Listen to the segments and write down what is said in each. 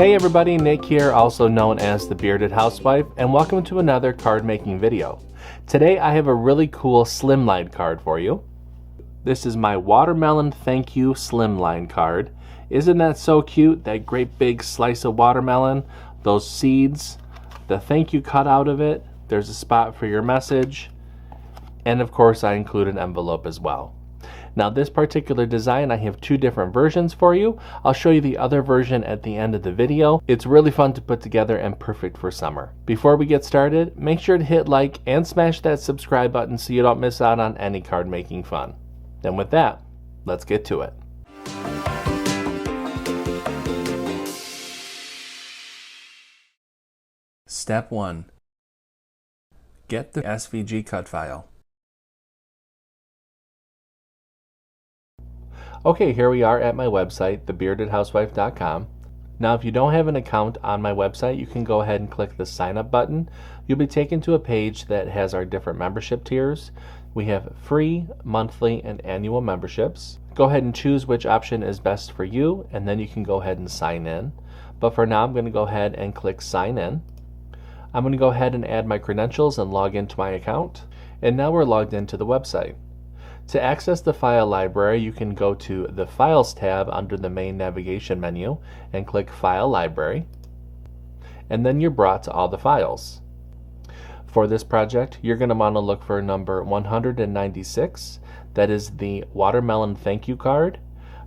Hey everybody, Nick here, also known as the Bearded Housewife, and welcome to another card making video. Today I have a really cool Slimline card for you. This is my watermelon thank you Slimline card. Isn't that so cute? That great big slice of watermelon, those seeds, the thank you cut out of it, there's a spot for your message, and of course I include an envelope as well. Now this particular design, I have two different versions for you. I'll show you the other version at the end of the video. It's really fun to put together and perfect for summer. Before we get started, make sure to hit like and smash that subscribe button so you don't miss out on any card making fun. And with that, let's get to it. Step 1. Get the SVG Cut File. Okay, here we are at my website, thebeardedhousewife.com. Now, if you don't have an account on my website, you can go ahead and click the sign up button. You'll be taken to a page that has our different membership tiers. We have free, monthly, and annual memberships. Go ahead and choose which option is best for you, and then you can go ahead and sign in. But for now, I'm going to go ahead and click sign in. I'm going to go ahead and add my credentials and log into my account. And now we're logged into the website. To access the file library, you can go to the Files tab under the main navigation menu and click File Library, and then you're brought to all the files. For this project, you're going to want to look for number 196. That is the watermelon thank you card.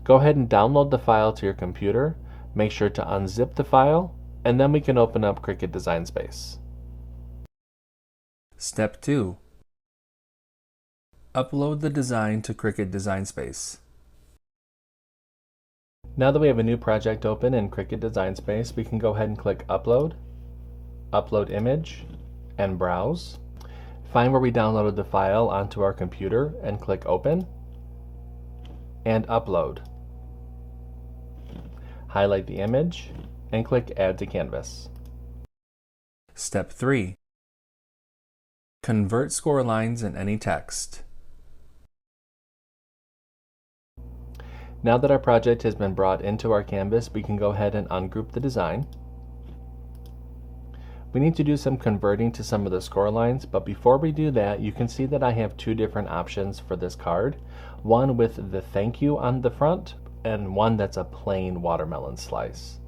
Go ahead and download the file to your computer. Make sure to unzip the file, and then we can open up Cricut Design Space. Step 2. Upload the design to Cricut Design Space. Now that we have a new project open in Cricut Design Space, we can go ahead and click Upload, Upload Image, and Browse. Find where we downloaded the file onto our computer and click Open, and Upload. Highlight the image and click Add to Canvas. Step 3. Convert score lines in any text. Now that our project has been brought into our canvas, we can go ahead and ungroup the design. We need to do some converting to some of the score lines, but before we do that, you can see that I have two different options for this card. One with the thank you on the front, and one that's a plain watermelon slice.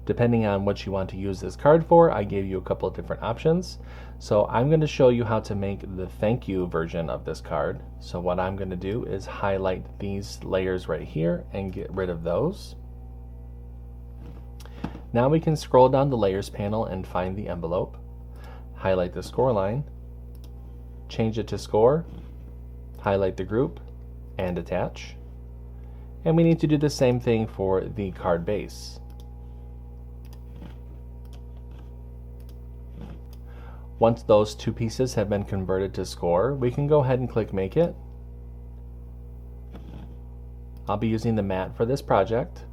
Depending on what you want to use this card for, I gave you a couple of different options. So I'm going to show you how to make the thank you version of this card. So what I'm going to do is highlight these layers right here and get rid of those. Now we can scroll down the layers panel and find the envelope. Highlight the score line, change it to score, highlight the group, and attach. And we need to do the same thing for the card base. Once those two pieces have been converted to score, we can go ahead and click Make It. I'll be using the mat for this project.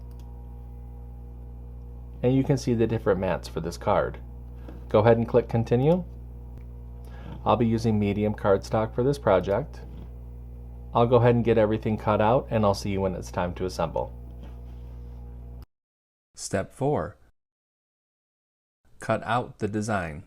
And you can see the different mats for this card. Go ahead and click Continue. I'll be using medium cardstock for this project. I'll go ahead and get everything cut out, and I'll see you when it's time to assemble. Step 4. Cut out the design.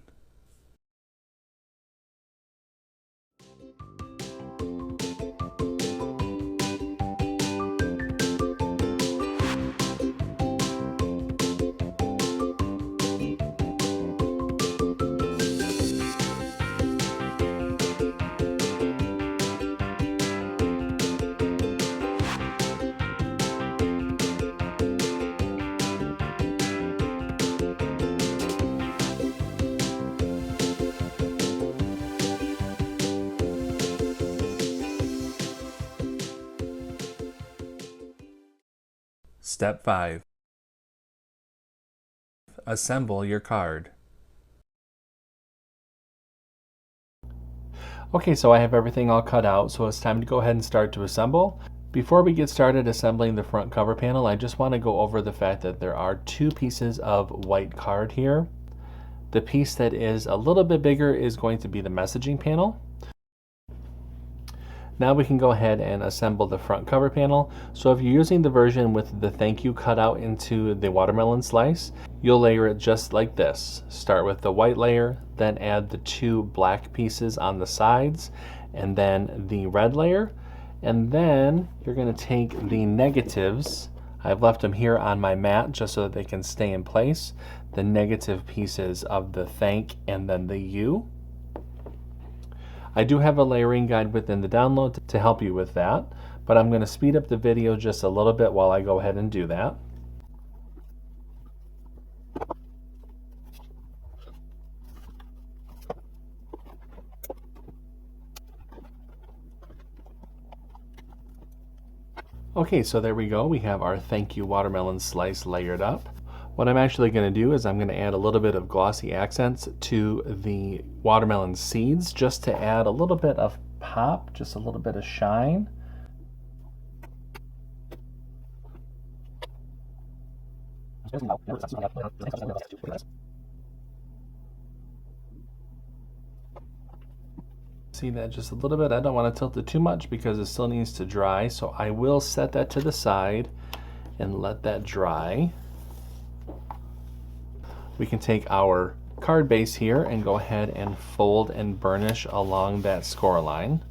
Step 5. Assemble your card. Okay, so I have everything all cut out, so it's time to go ahead and start to assemble. Before we get started assembling the front cover panel, I just want to go over the fact that there are two pieces of white card here. The piece that is a little bit bigger is going to be the messaging panel. Now we can go ahead and assemble the front cover panel. So if you're using the version with the thank you cut out into the watermelon slice, you'll layer it just like this. Start with the white layer, then add the 2 black pieces on the sides, and then the red layer. And then you're going to take the negatives. I've left them here on my mat just so that they can stay in place. The negative pieces of the thank and then the you. I do have a layering guide within the download to help you with that, but I'm going to speed up the video just a little bit while I go ahead and do that. Okay, so there we go. We have our thank you watermelon slice layered up. What I'm actually going to do is I'm going to add a little bit of glossy accents to the watermelon seeds just to add a little bit of pop, just a little bit of shine. See that just a little bit? I don't want to tilt it too much because it still needs to dry, so I will set that to the side and let that dry. We can take our card base here and go ahead and fold and burnish along that score line.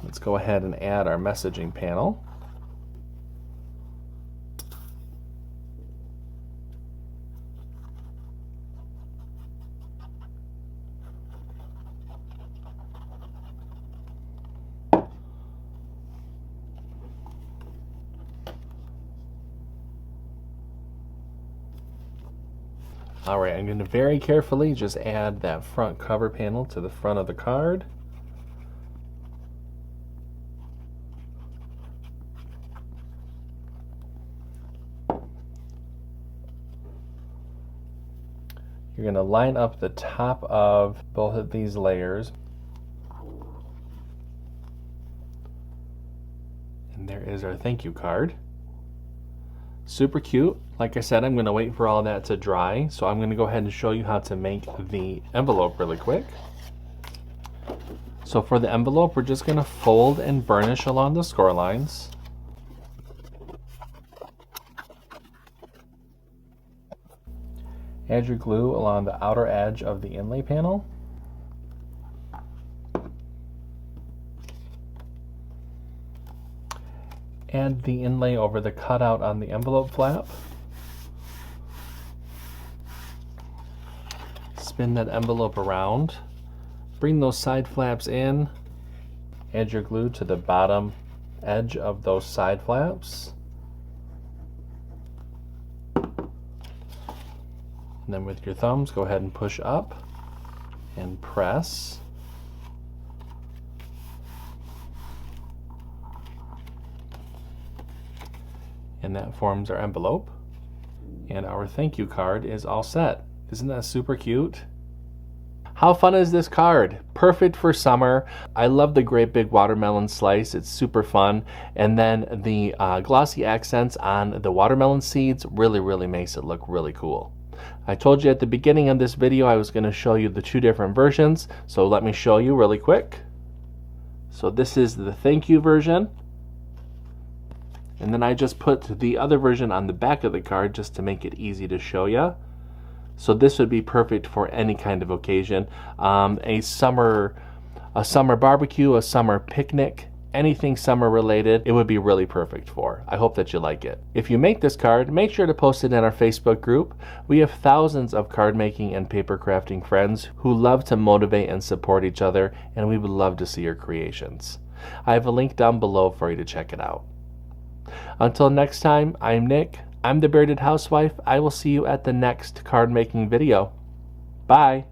Let's go ahead and add our messaging panel. All right, I'm going to very carefully just add that front cover panel to the front of the card. You're going to line up the top of both of these layers. And there is our thank you card. Super cute. Like I said, I'm going to wait for all that to dry, so I'm going to go ahead and show you how to make the envelope really quick. So for the envelope, we're just going to fold and burnish along the score lines. Add your glue along the outer edge of the inlay panel. Add the inlay over the cutout on the envelope flap. Spin that envelope around. Bring those side flaps in. Add your glue to the bottom edge of those side flaps. And then with your thumbs, go ahead and push up and press. And that forms our envelope. And our thank you card is all set. Isn't that super cute? How fun is this card? Perfect for summer. I love the great big watermelon slice. It's super fun. And then the glossy accents on the watermelon seeds really makes it look really cool. I told you at the beginning of this video I was going to show you the 2 different versions. So let me show you really quick. So this is the thank you version. And then I just put the other version on the back of the card just to make it easy to show you. So this would be perfect for any kind of occasion. A summer barbecue, a summer picnic, anything summer related, it would be really perfect for. I hope that you like it. If you make this card, make sure to post it in our Facebook group. We have thousands of card making and paper crafting friends who love to motivate and support each other, and we would love to see your creations. I have a link down below for you to check it out. Until next time, I'm Nick. I'm the Bearded Housewife. I will see you at the next card making video. Bye.